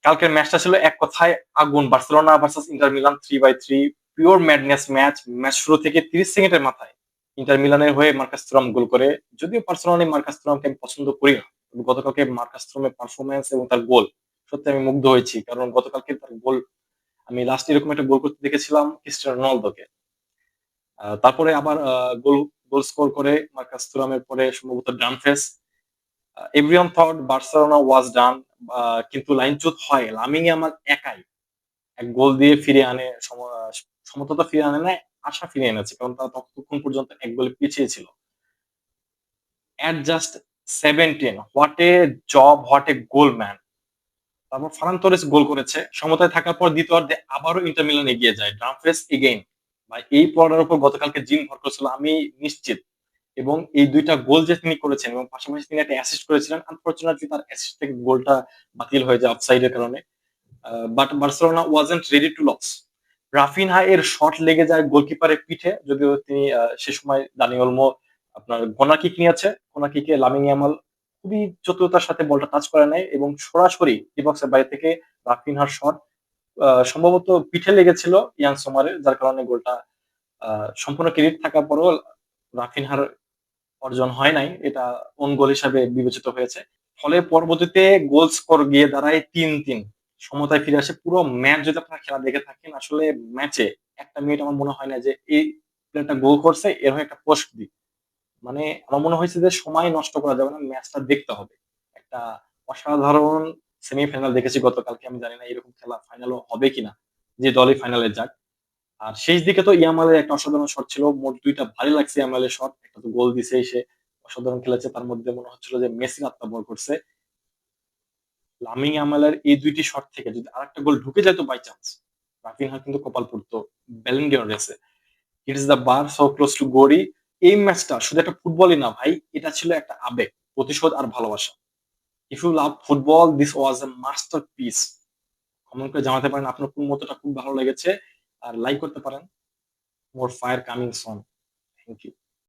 কালকের ম্যাচটা ছিল এক কথায় আগুন। Barcelona versus inter Milan 3-3 pure madness match শুরু থেকে 30 সেকেন্ডের মাথায় ইন্টার মিলানের হয়ে মার্কাস থুরাম গোল করে। যদিও পার্সোনালি মার্কাস থুরামকে আমি পছন্দ করি না, গতকালকে মার্কাস থুরামের পারফরমেন্স এবং তার গোল সত্যি আমি মুগ্ধ হয়েছি। কারণ গতকালকে তার গোল আমি লাস্ট এরকম একটা গোল করতে দেখেছিলাম ক্রিস্টিয়ানো রোনালদোকে। তারপরে আবার গোল গোল স্কোর করে মার্কাস থুরামের পরে সম্ভবত ডামফ্রেস। এভরিওয়ান থট বার্সেলোনা ওয়াজ ডান, কিন্তু লাইনচ্যুত হয় লামিন ইয়ামাল একাই এক গোল দিয়ে ফিরে আনে, সমতা ফিরে আনে না, আশা ফিরে এনেছে, কারণ তারা ততক্ষণ পর্যন্ত এক গোলে পিছিয়ে ছিল। At just 17, what a job, what a goal man. তারপর ফারান তোরেস গোল করেছে সমতায় থাকার পর দ্বিতীয়ার্ধে আবারও ইন্টার মিলান এগিয়ে যায়। ড্রামফ্রেস এগেইন ভাই, এই পড়ার উপর গতকালকে জিম ভর করেছিল আমি নিশ্চিত। এবং এই দুইটা গোল যে তিনি করেছেন এবং পাশাপাশি তিনি একটা অ্যাসিস্ট করেছিলেন, আনফরচুনেটলি তার অ্যাসিস্ট থেকে গোলটা বাতিল হয়ে যায় অফসাইডের কারণে। But Barcelona wasn't ready to lose. Raphinha এর শট লেগে যায় গোলকিপারের পিঠে, যদিও তিনি সে সময় দানি ওলমো আপনার কোনা কিক নিয়েছে, কোনা কিকে লামিন ইয়ামাল খুবই চতুরতার সাথে বলটা টাচ করে নেয় এবং সরাসরি ডিবক্সের বাইরে থেকে রাফিনহার শট সম্ভবত পিঠে লেগেছিল ইয়ান সোমারের, যার কারণে গোলটা সম্পূর্ণ ক্রেডিট থাকার পরও রাফিনহার অর্জন হয় নাই, এটা ওন গোল হিসাবে বিবেচিত হয়েছে। ফলে পরবর্তীতে গোল স্কোর গিয়ে দাঁড়ায় 3-3, সমতায় ফিরে আসে। পুরো ম্যাচ যদি আপনারা খেলা দেখে থাকেন, আসলে ম্যাচে একটা মিনিট আমার মনে হয় না যে এই প্লেয়ারটা গোল করছে এর হয়ে একটা পোস্ট দিই। মানে আমার মনে হয়েছে যে সময় নষ্ট করা যাবে না, ম্যাচটা দেখতে হবে। একটা অসাধারণ সেমিফাইনাল দেখেছি গতকালকে, আমি জানি না এরকম খেলা ফাইনালও হবে কিনা, যে দলই ফাইনালে যাক। আর শেষ দিকে তো ইয়ামালের একটা অসাধারণ শট ছিল, মোট দুইটা ভারী লাগছে ইয়ামালের শট, একটা তো গোল দিছে, সে অসাধারণ খেলেছে। তার মধ্যে মনে হচ্ছিল যে মেসি আত্মা করছে। লামিন ইয়ামালের এই দুইটি শট থেকে যদি আরেকটা গোল ঢুকে যেত বাই চান্স, রাফিনহা কিন্তু কপাল পড়তো ব্যালন ডি'র রেসে। It is the bar so close to glory. এই ম্যাচটা শুধু একটা ফুটবলই না ভাই, এটা ছিল একটা আবেগ, প্রতিশোধ আর ভালোবাসা। If you love football, this was a masterpiece. Comment করে জানাতে পারেন আপনার কোন মতটা খুব ভালো লেগেছে, আর লাইক করতে পারেন। More fire coming soon. Thank you.